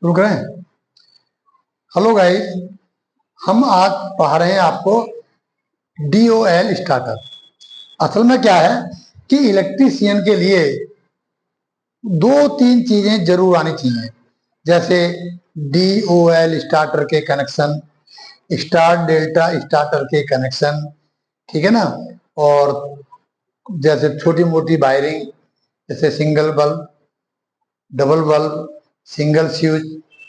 शुरू करें। Hello guys, हम आज पढ़ा रहे हैं आपको DOL स्टार्टर। असल में क्या है कि इलेक्ट्रीशियन के लिए दो तीन चीजें जरूर आनी चाहिए, जैसे DOL स्टार्टर के कनेक्शन, स्टार डेल्टा स्टार्टर के कनेक्शन, ठीक है ना। और जैसे छोटी मोटी वायरिंग, जैसे single bulb, double bulb, single switch,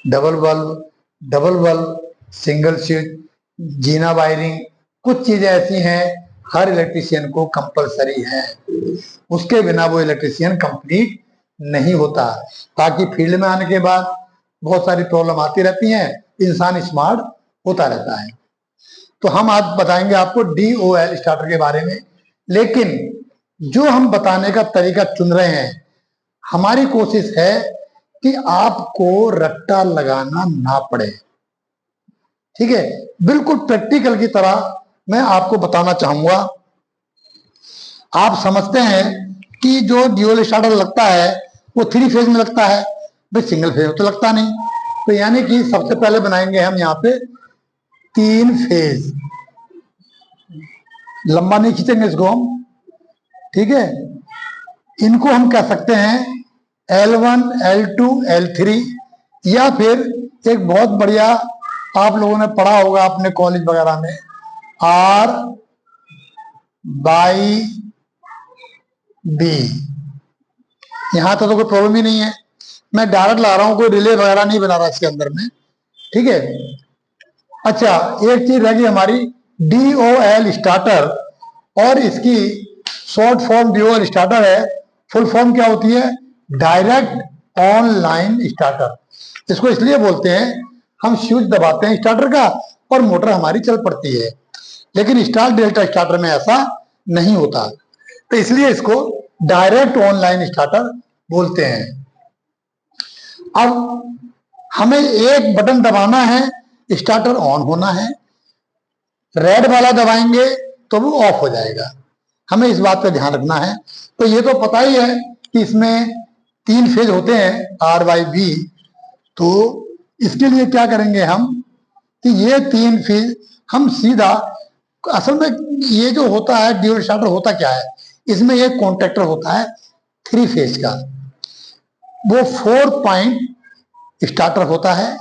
double bulb, double bulb, single switch, जीना वायरिंग, कुछ चीजें ऐसी हैं हर इलेक्ट्रीशियन को कंपलसरी है। उसके बिना वो इलेक्ट्रीशियन कंप्लीट नहीं होता। ताकि फील्ड में आने के बाद बहुत सारी प्रॉब्लम आती रहती हैं, इंसान स्मार्ट होता रहता है। तो हम आज बताएंगे आपको DOL स्टार्टर के बारे में, लेकिन जो हम बताने का तरीका चुन रहे हैं, हमारी कोशिश है कि आपको रट्टा लगाना ना पड़े। ठीक है, बिल्कुल प्रैक्टिकल की तरह मैं आपको बताना चाहूंगा। आप समझते हैं कि जो DOL स्टार्टर लगता है वो 3 फेज में लगता है, भाई सिंगल फेज में तो लगता नहीं। तो यानी कि सबसे पहले बनाएंगे हम यहाँ पे 3 फेज। लंबा नहीं खींचेंगे इसको हम, ठीक है। इनको हम कह सकते हैं L1, L2, L3, या फिर एक बहुत बढ़िया आप लोगों ने पढ़ा होगा अपने कॉलेज वगैरह में, R/B। यहां तो कोई प्रॉब्लम ही नहीं है, मैं डायरेक्ट ला रहा हूं, कोई रिले वगैरह नहीं बना रहा इसके अंदर में, ठीक है। अच्छा, एक चीज रहेगी हमारी DOL स्टार्टर, और इसकी शॉर्ट फॉर्म DOL स्टार्टर है। फुल फॉर्म क्या होती है? Direct online starter. इसको इसलिए बोलते हैं, हम स्विच दबाते हैं स्टार्टर का और मोटर हमारी चल पड़ती है। लेकिन स्टार डेल्टा स्टार्टर में ऐसा नहीं होता, तो इसलिए इसको डायरेक्ट ऑनलाइन स्टार्टर बोलते हैं। अब हमें एक बटन दबाना है, स्टार्टर ऑन होना है। रेड वाला दबाएंगे तो वो ऑफ हो जाएगा, हमें इस बात पे ध्यान रखना है। तो ये तो पता ही है कि इसमें 3 फेज होते हैं, R/B। तो इसके लिए क्या करेंगे हम कि ये 3 फेज हम सीधा, असल में ये जो होता है DOL स्टार्टर होता क्या है, इसमें एक कॉन्टेक्टर होता है 3 फेज का, वो 4 पॉइंट स्टार्टर होता है।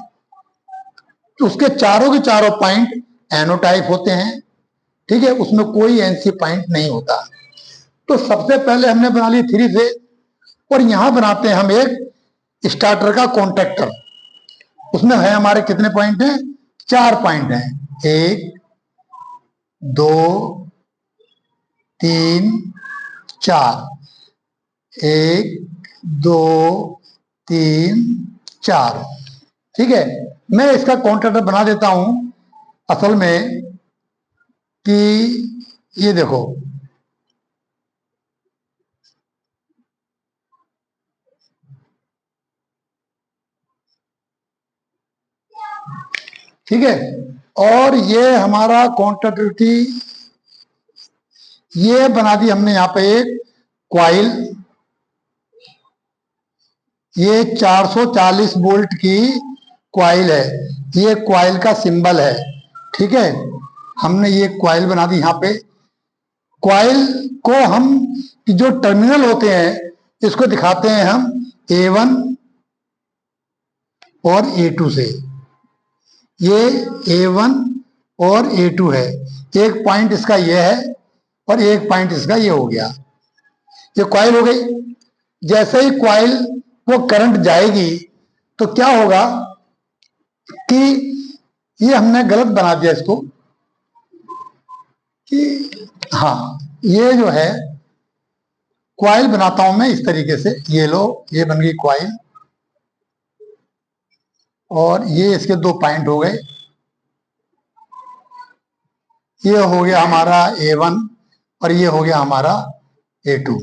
उसके चारों के चारों पॉइंट एनो टाइप होते हैं, ठीक है, उसमें कोई NC पॉइंट नहीं होता। तो सबसे पहले हमने बना ली 3 फेज, और यहां बनाते हैं हम एक स्टार्टर का कॉन्टेक्टर। उसमें है हमारे कितने पॉइंट हैं? 4 पॉइंट हैं, 1, 2, 3, 4। 1, 2, 3, 4, ठीक है। मैं इसका कॉन्ट्रैक्टर बना देता हूं असल में कि ये देखो, ठीक है। और ये हमारा कॉन्ट्रैक्टर की ये बना दी हमने यहां पे एक क्वाइल, ये 440 वोल्ट की क्वाइल है, ये क्वाइल का सिंबल है, ठीक है। हमने ये क्वाइल बना दी यहां पे। क्वाइल को हम जो टर्मिनल होते हैं इसको दिखाते हैं हम A1 और A2 से। ये A1 और A2 है, एक पॉइंट इसका ये है और एक पॉइंट इसका ये हो गया, ये क्वाइल हो गई। जैसे ही क्वाइल वो करंट जाएगी तो क्या होगा कि ये हमने गलत बना दिया इसको कि, हाँ, ये जो है क्वाइल बनाता हूं मैं इस तरीके से, ये लो, ये बन गई क्वाइल, और ये इसके 2 पॉइंट हो गए। ये हो गया हमारा A1 और ये हो गया हमारा A2,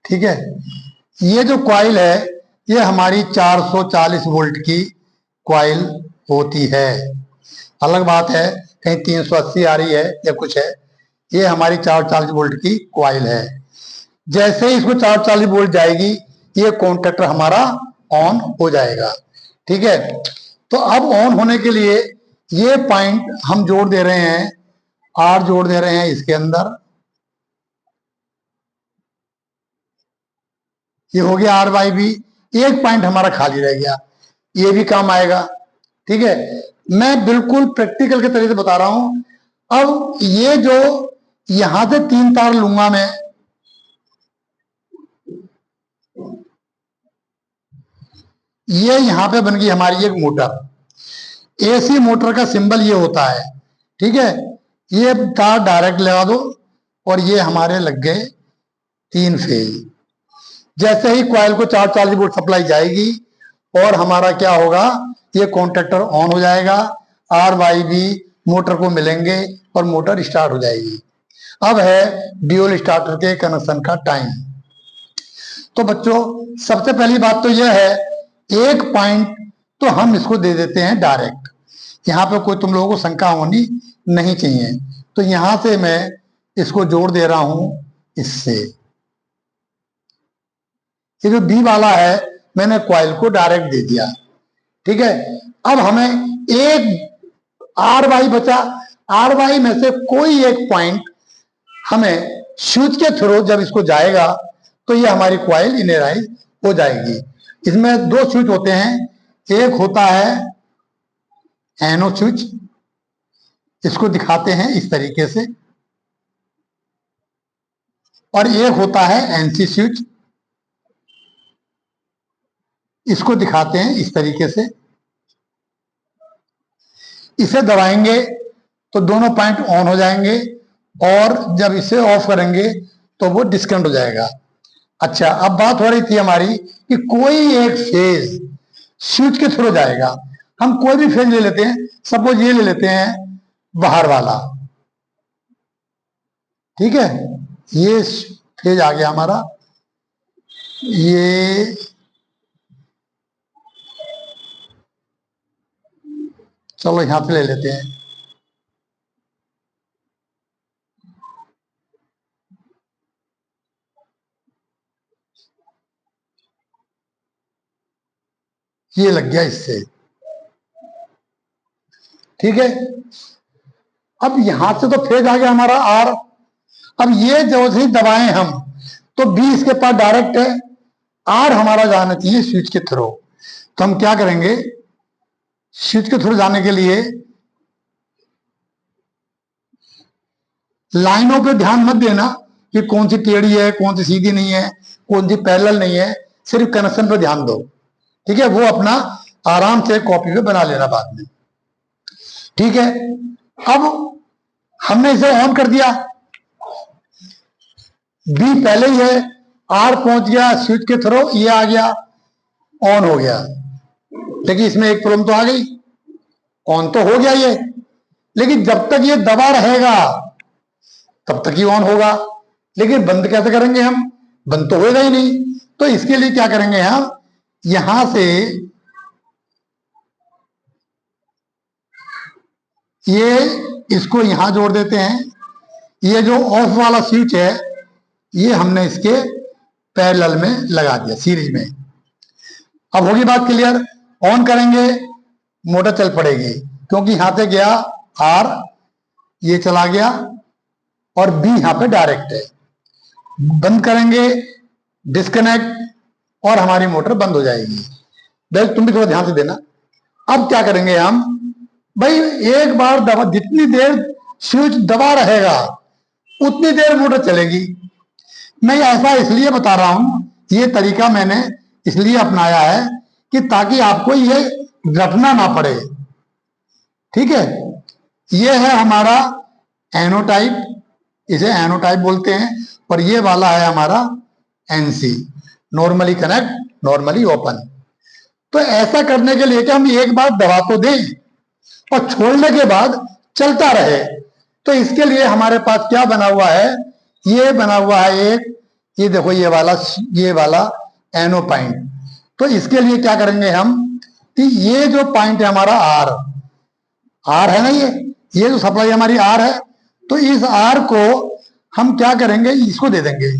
ठीक है। ये जो क्वाइल है ये हमारी 440 वोल्ट की क्वाइल होती है। अलग बात है कहीं 380 आ रही है या कुछ है, ये हमारी 440 वोल्ट की क्वाइल है। जैसे ही इसको 440 वोल्ट जाएगी, ये कॉन्टैक्टर हमारा ऑन हो जाएगा, ठीक है। तो अब ऑन होने के लिए ये पॉइंट हम जोड़ दे रहे हैं, आर जोड़ दे रहे हैं इसके अंदर, ये हो गया आर बाई बी। एक पॉइंट हमारा खाली रह गया, ये भी काम आएगा। ठीक है, मैं बिल्कुल प्रैक्टिकल के तरीके से बता रहा हूं। अब ये जो यहां से 3 तार लूंगा मैं, ये यहां पे बन गई हमारी एक मोटर। एसी मोटर का सिंबल ये होता है। ठीक है, ये तार डायरेक्ट लगा दो और ये हमारे लग गए 3 फेज। जैसे ही कॉइल को 440 वोल्ट सप्लाई जाएगी और हमारा क्या होगा, ये कॉन्ट्रैक्टर ऑन हो जाएगा, आर वाई बी मोटर को मिलेंगे और मोटर स्टार्ट हो जाएगी। अब है ड्यूल स्टार्टर के कनेक्शन का टाइम। तो बच्चों सबसे पहली बात तो यह है, एक पॉइंट तो हम इसको दे देते हैं डायरेक्ट, यहां पे कोई तुम लोगों को शंका होनी नहीं चाहिए। तो यहां से मैं इसको जोड़ दे रहा हूं इससे। ये जो बी वाला है मैंने कॉइल को डायरेक्ट दे दिया। ठीक है, अब हमें एक आर वाई बचा। आर वाई में से कोई एक पॉइंट हमें स्विच के थ्रू जब इसको जाएगा तो ये हमारी कॉइल इनेराइज हो जाएगी। इसमें 2 स्विच होते हैं, एक होता है एनो स्विच, इसको दिखाते हैं इस तरीके से, और एक होता है एनसी स्विच, इसको दिखाते हैं इस तरीके से। इसे दबाएंगे तो दोनों पॉइंट ऑन हो जाएंगे और जब इसे ऑफ करेंगे तो वो डिस्कनेक्ट हो जाएगा। अच्छा, अब बात हो रही थी हमारी कि कोई एक फेज स्विच के थ्रू जाएगा। हम कोई भी फेज ले लेते हैं, सपोज ये ले लेते हैं बाहर वाला। ठीक है, ये फेज आ गया हमारा, ये चलो यहां से ले लेते हैं, ये लग गया इससे। ठीक है, अब यहां से तो फेज आ गया हमारा आर। अब ये जो ही दबाएं हम तो बी इसके पास डायरेक्ट है, आर हमारा जाना चाहिए स्विच के थ्रू। तो हम क्या करेंगे, स्विच के थ्रू जाने के लिए लाइनों पे ध्यान मत देना कि कौन सी टेढ़ी है, कौन सी सीधी नहीं है, कौन सी पैरेलल नहीं है, सिर्फ कनेक्शन पे ध्यान दो। ठीक है, वो अपना आराम से कॉपी पे बना लेना बाद में। ठीक है, अब हमने इसे ऑन कर दिया, बी पहले ही है, आर पहुंच गया स्विच के थ्रू, ये आ गया, ऑन हो गया। लेकिन इसमें एक प्रॉब्लम तो आ गई, ऑन तो हो गया ये, लेकिन जब तक ये दबा रहेगा तब तक ही ऑन होगा। लेकिन बंद कैसे करेंगे हम, बंद तो होगा ही नहीं। तो इसके लिए क्या करेंगे हम, यहां से ये इसको यहां जोड़ देते हैं। ये जो ऑफ वाला स्विच है ये हमने इसके पैरेलल में लगा दिया, सीरीज में। अब होगी बात क्लियर, ऑन करेंगे मोटर चल पड़ेगी, क्योंकि यहां से गया आर, ये चला गया, और बी यहां पे डायरेक्ट है। बंद करेंगे, डिस्कनेक्ट, और हमारी मोटर बंद हो जाएगी। भाई तुम भी थोड़ा ध्यान से देना। अब क्या करेंगे हम, भाई एक बार दबा, जितनी देर स्विच दबा रहेगा उतनी देर मोटर चलेगी। मैं ऐसा इसलिए बता रहा हूं, ये तरीका मैंने इसलिए अपनाया है कि ताकि आपको ये रटना ना पड़े। ठीक है, ये है हमारा एनोटाइप, इसे एनोटाइप बोलते हैं, और ये वाला है हमारा NC, normally connect normally open. तो ऐसा करने के लिए कि हम एक बार दबा तो दें और छोड़ने के बाद चलता रहे, तो इसके लिए हमारे पास क्या बना हुआ है, ये बना हुआ है एक, ये देखो ये वाला एनो पॉइंट। तो इसके लिए क्या करेंगे हम कि ये जो पॉइंट है हमारा आर, आर है ना, ये जो सप्लाई हमारी आर है, तो इस आर को हम क्या करेंगे, इसको दे देंगे।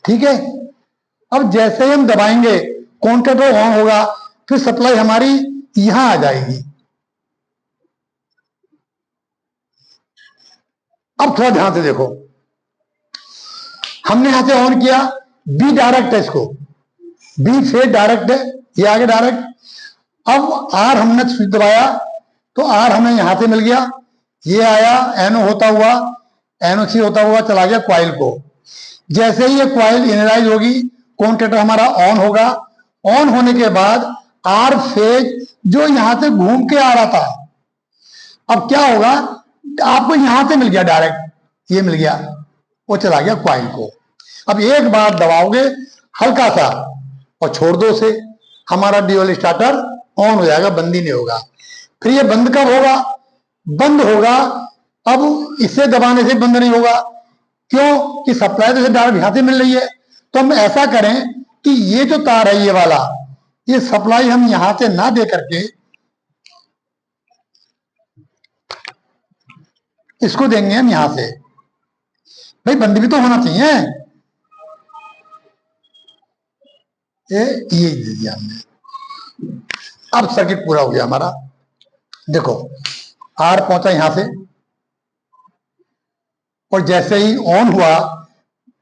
ठीक है। अब जैसे ही हम दबाएंगे कॉन्टैक्टर ऑन होगा, फिर सप्लाई हमारी यहां आ जाएगी। अब थोड़ा ध्यान से देखो, हमने यहां से ऑन किया, बी डायरेक्ट है, इसको बी से डायरेक्ट है, ये आगे डायरेक्ट। अब आर हमने स्विच दबाया तो आर हमें यहां से मिल गया, ये आया एनओ होता हुआ, एनओसी होता हुआ चला गया क्वाइल को। जैसे ही ये क्वाइल इनराइज होगी, कॉन्टैक्टर हमारा ऑन होगा। ऑन होने के बाद आर फेज जो यहां से घूम के आ रहा था, अब क्या होगा, आपको यहां से मिल गया डायरेक्ट, ये मिल गया, वो चला गया क्वाइल को। अब एक बार दबाओगे हल्का सा और छोड़ दो उसे, हमारा ड्यूअल स्टार्टर ऑन हो जाएगा, बंद ही नहीं होगा। फिर ये बंद कब होगा, बंद होगा अब इसे दबाने से बंद नहीं होगा, क्यों कि सप्लाई तो डायरेक्ट यहां से मिल रही है। तो हम ऐसा करें कि ये जो तार है ये वाला, ये सप्लाई हम यहां से ना दे करके इसको देंगे हम यहां से। भाई बंद भी तो होना चाहिए, ये दे दिया हमने। अब सर्किट पूरा हो गया हमारा। देखो आर पहुंचा यहां से, और जैसे ही ऑन हुआ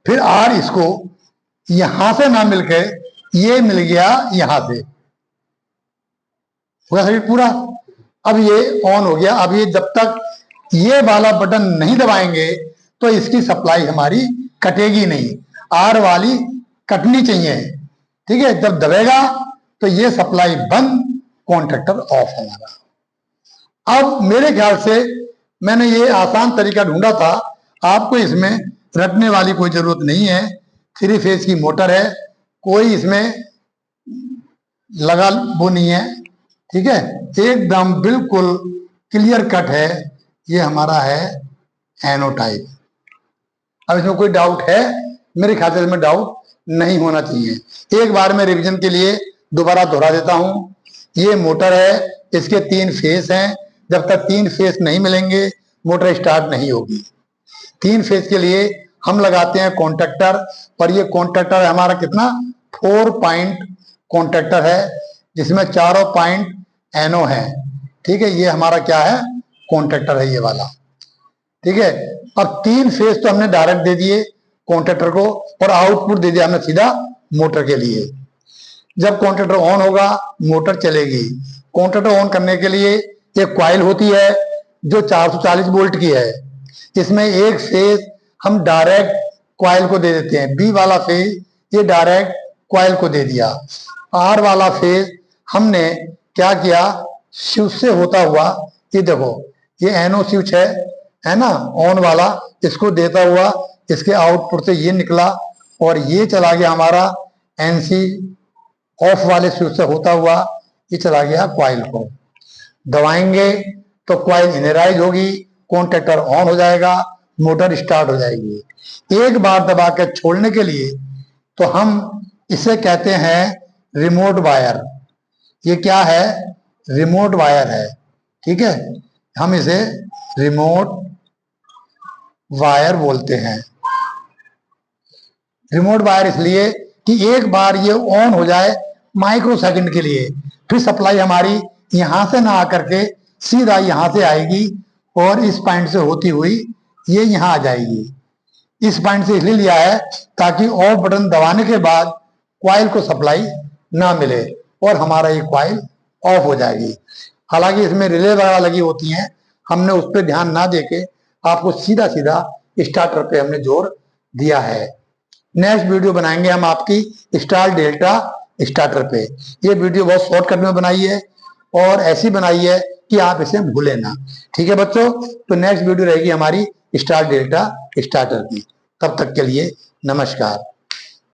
फिर आर इसको यहां से ना मिलकर ये मिल गया यहां से, हो गया सर्किट पूरा। अब ये ऑन हो गया। अब ये जब तक ये वाला बटन नहीं दबाएंगे तो इसकी सप्लाई हमारी कटेगी नहीं, आर वाली कटनी चाहिए, ठीक है। जब दबेगा तो ये सप्लाई बंद, कॉन्टैक्टर ऑफ हमारा। अब मेरे ख्याल से मैंने ये आसान तरीका ढूंढा था, आपको इसमें रटने वाली कोई जरूरत नहीं है। 3 फेज की मोटर है, कोई इसमें लगा वो नहीं है, ठीक है, एकदम बिल्कुल क्लियर कट है। ये हमारा है एनो टाइप। अब इसमें कोई डाउट है? मेरे ख्याल से इसमें डाउट नहीं होना चाहिए। एक बार मैं रिवीजन के लिए दोबारा दोहरा देता हूं। ये मोटर है, इसके 3 फेस हैं। जब तक 3 फेस नहीं मिलेंगे मोटर स्टार्ट नहीं होगी। 3 फेस के लिए हम लगाते हैं कॉन्टैक्टर, और ये कॉन्टैक्टर हमारा कितना 4 पॉइंट कॉन्टैक्टर है, जिसमें चारों पॉइंट एनो है, ठीक है। ये हमारा क्या है, कॉन्टैक्टर है ये वाला, ठीक है। अब 3 फेस तो हमने डायरेक्ट दे दिए कॉन्टैक्टर को, और आउटपुट दे दिया हमने सीधा मोटर के लिए। जब कॉन्टैक्टर ऑन होगा मोटर चलेगी। कॉन्टैक्टर ऑन करने के लिए एक कॉइल होती है जो 440 वोल्ट की है। इसमें एक फेज हम डायरेक्ट कॉइल को दे देते हैं, बी वाला फेज ये डायरेक्ट कॉइल को दे दिया। आर वाला फेज हमने क्या किया, स्विच से होता हुआ, ये देखो ये एनो स्विच है ना, ऑन वाला, इसको देता हुआ इसके आउटपुट से ये निकला, और ये चला गया हमारा एनसी ऑफ वाले स्विच से होता हुआ, ये चला गया कॉइल को। दबाएंगे तो कॉइल इनराइज होगी, कॉन्टैक्टर ऑन हो जाएगा, मोटर स्टार्ट हो जाएगी। एक बार दबा के छोड़ने के लिए तो हम इसे कहते हैं रिमोट वायर। ये क्या है, रिमोट वायर है, ठीक है। हम इसे रिमोट वायर बोलते हैं। रिमोट वायर इसलिए कि एक बार ये ऑन हो जाए माइक्रो सेकंड के लिए, फिर सप्लाई हमारी यहां से ना आकर के सीधा यहां से आएगी, और इस पॉइंट से होती हुई ये यहां आ जाएगी। इस पॉइंट से इसलिए लिया है ताकि ऑफ बटन दबाने के बाद कॉइल को सप्लाई ना मिले, और हमारा ये कॉइल ऑफ हो जाएगी। हालांकि इसमें रिले वगैरह लगी होती हैं, हमने उस पर ध्यान ना देके आपको सीधा सीधा स्टार्टर पे हमने जोर दिया है। नेक्स्ट वीडियो बनाएंगे हम आपकी स्टार डेल्टा स्टार्टर पे। ये वीडियो बहुत शॉर्टकट में बनाई है, और ऐसी बनाई है कि आप इसे भूलें ना, ठीक है बच्चों। तो नेक्स्ट वीडियो रहेगी हमारी स्टार डेल्टा स्टार्टर की। तब तक के लिए नमस्कार।